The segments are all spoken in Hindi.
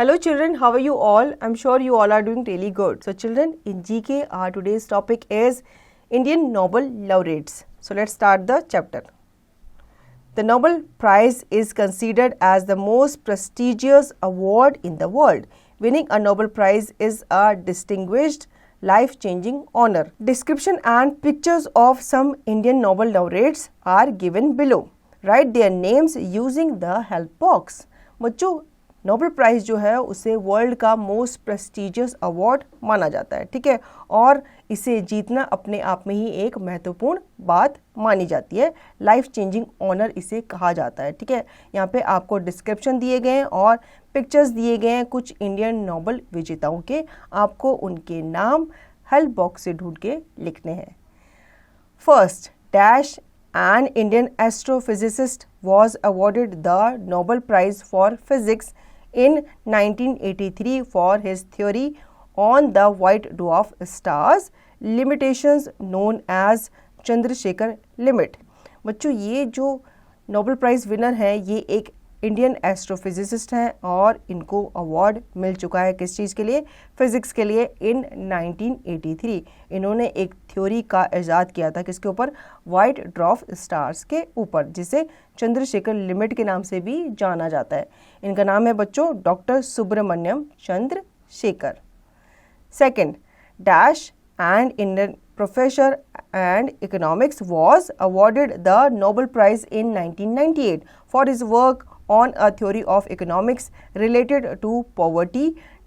Hello children, how are you all? I'm sure you all are doing really good. So children, in GK our today's topic is Indian Nobel laureates. So let's start the chapter. The Nobel Prize is considered as the most prestigious award in the world. Winning a Nobel Prize is a distinguished, life-changing honor. Description and pictures of some Indian Nobel laureates are given below. Write their names using the help box. बच्चों, नोबेल प्राइज़ जो है उसे वर्ल्ड का मोस्ट प्रेस्टिजियस अवार्ड माना जाता है, ठीक है, और इसे जीतना अपने आप में ही एक महत्वपूर्ण बात मानी जाती है। लाइफ चेंजिंग ऑनर इसे कहा जाता है, ठीक है। यहाँ पे आपको डिस्क्रिप्शन दिए गए हैं और पिक्चर्स दिए गए हैं कुछ इंडियन नोबेल विजेताओं के। आपको उनके नाम हेल्प बॉक्स से ढूंढ के लिखने हैं। First, dash an Indian astrophysicist was awarded the Nobel Prize for Physics in 1983 for his theory on the white dwarf stars limitations known as Chandrashekhar limit. बच्चों, ये जो नोबेल प्राइज़ विनर है ये एक इंडियन एस्ट्रोफिजिसिस्ट हैं और इनको अवार्ड मिल चुका है किस चीज़ के लिए? फिज़िक्स के लिए इन 1983। इन्होंने एक थ्योरी का इजाद किया था किसके ऊपर? वाइट ड्वार्फ स्टार्स के ऊपर, जिसे चंद्रशेखर लिमिट के नाम से भी जाना जाता है। इनका नाम है बच्चों doctor Subrahmanyan Chandrasekhar. Second, dash and Indian professor and economics was awarded the Nobel Prize in 1998 for his work on a theory of economics related to poverty,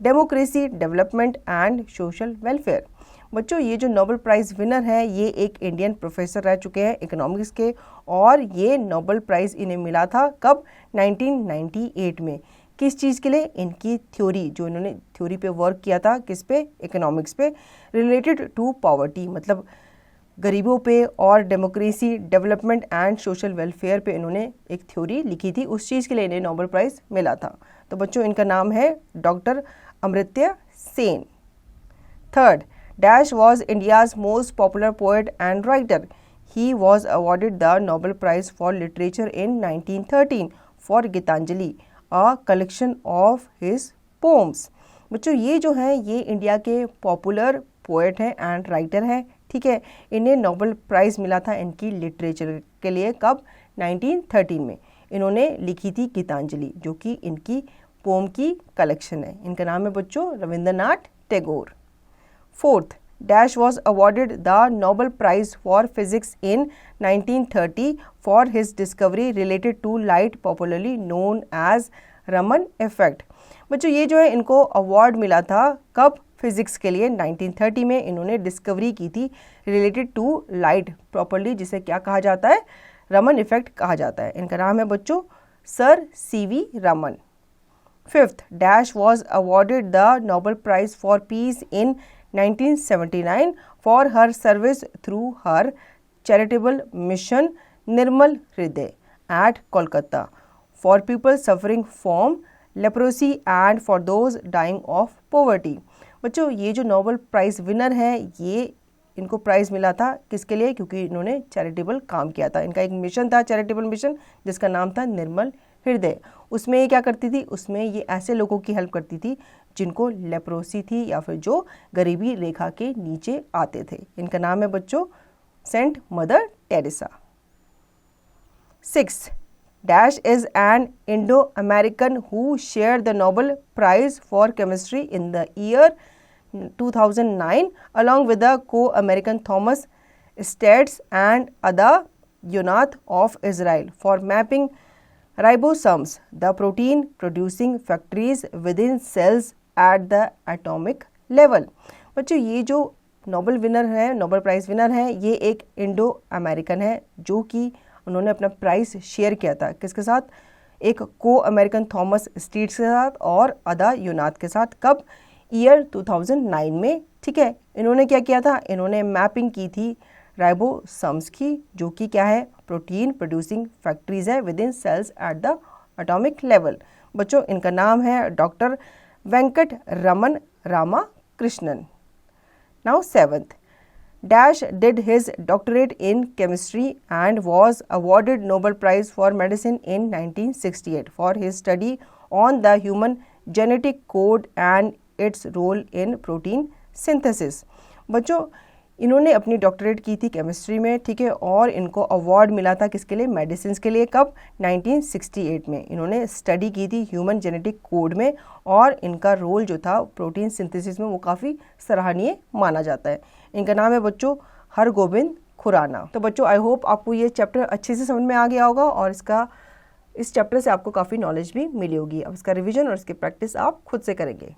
democracy, development and social welfare। बच्चों, ये जो नोबेल प्राइज़ विनर है ये एक इंडियन प्रोफेसर रह चुके हैं इकोनॉमिक्स के, और ये नोबेल प्राइज़ इन्हें मिला था कब? 1998 में। किस चीज़ के लिए? इनकी थ्योरी, जो इन्होंने थ्योरी पे वर्क किया था, किस पे? इकोनॉमिक्स पे, रिलेटेड टू पॉवर्टी, मतलब गरीबों पे, और democracy, development and social welfare पे इन्होंने एक थ्योरी लिखी थी। उस चीज़ के लिए इन्हें नोबेल प्राइज़ मिला था। तो बच्चों, इनका नाम है doctor Amartya Sen. Third, dash was India's most popular poet and writer. He was awarded the Nobel price for literature in 1913 for Gitanjali, a collection of his poems. बच्चों, ये जो हैं ये इंडिया के पॉपुलर पोएट हैं एंड राइटर हैं, ठीक है। इन्हें नोबेल प्राइज़ मिला था इनकी लिटरेचर के लिए कब? 1913 में। इन्होंने लिखी थी गीतांजलि, जो कि इनकी पोम की कलेक्शन है। इनका नाम है बच्चों Rabindranath Tagore. Fourth, dash was awarded the Nobel price for physics in 1930 for his discovery related to light popularly known as Raman effect. बच्चों, ये जो है इनको अवार्ड मिला था कब? फिजिक्स के लिए 1930 में। इन्होंने डिस्कवरी की थी रिलेटेड टू लाइट प्रॉपर्ली, जिसे क्या कहा जाता है? रमन इफेक्ट कहा जाता है। इनका नाम है बच्चों sir C V Raman. Fifth, dash was awarded the Nobel price for peace in 1979 for her service through her charitable mission Nirmal Hriday at Kolkata for people suffering from leprosy and for those dying of poverty. बच्चों, ये जो नोबेल प्राइज़ विनर है ये इनको प्राइज़ मिला था किसके लिए? क्योंकि इन्होंने चैरिटेबल काम किया था। इनका एक मिशन था, चैरिटेबल मिशन, जिसका नाम था निर्मल हृदय। उसमें ये क्या करती थी? उसमें ये ऐसे लोगों की हेल्प करती थी जिनको लेप्रोसी थी या फिर जो गरीबी रेखा के नीचे आते थे। इनका नाम है बच्चों saint mother Teresa. Six, dash is an Indo American who share the Nobel Prize for chemistry in the year 2009 along with the co-American Thomas States and Ada Yonath of Israel for mapping ribosomes, the protein producing factories within cells at the atomic level। बच्चों, ये जो नोबेल विनर है, नोबेल प्राइज़ विनर है, ये एक इंडो अमेरिकन है जो कि उन्होंने अपना प्राइज़ शेयर किया था किसके साथ? एक को अमेरिकन थॉमस स्टेट्स के साथ और अदा योनाथ के साथ। कब? ईयर 2009 में, ठीक है। इन्होंने क्या किया था? इन्होंने मैपिंग की थी राइबोसम्स की, जो कि क्या है? प्रोटीन प्रोड्यूसिंग फैक्ट्रीज है within cells at the atomic level. बच्चों, इनका नाम है doctor Venkatraman Ramakrishnan. Now seventh, dash did his doctorate in chemistry and was awarded Nobel Prize for medicine in 1968 for his study on the human genetic code and its role in protein synthesis. बच्चों, इन्होंने अपनी डॉक्टरेट की थी केमिस्ट्री में, ठीक है, और इनको अवार्ड मिला था किसके लिए? मेडिसिन के लिए। कब? 1968 में। इन्होंने स्टडी की थी ह्यूमन जेनेटिक कोड में और इनका रोल जो था प्रोटीन सिंथेसिस में वो काफ़ी सराहनीय माना जाता है। इनका नाम है बच्चों हरगोबिंद खुराना। तो बच्चों, आई होप आपको ये चैप्टर अच्छे से समझ में आ गया होगा और इस चैप्टर से आपको काफ़ी नॉलेज भी मिली होगी। अब इसका रिवीजन और इसकी प्रैक्टिस आप खुद से करेंगे।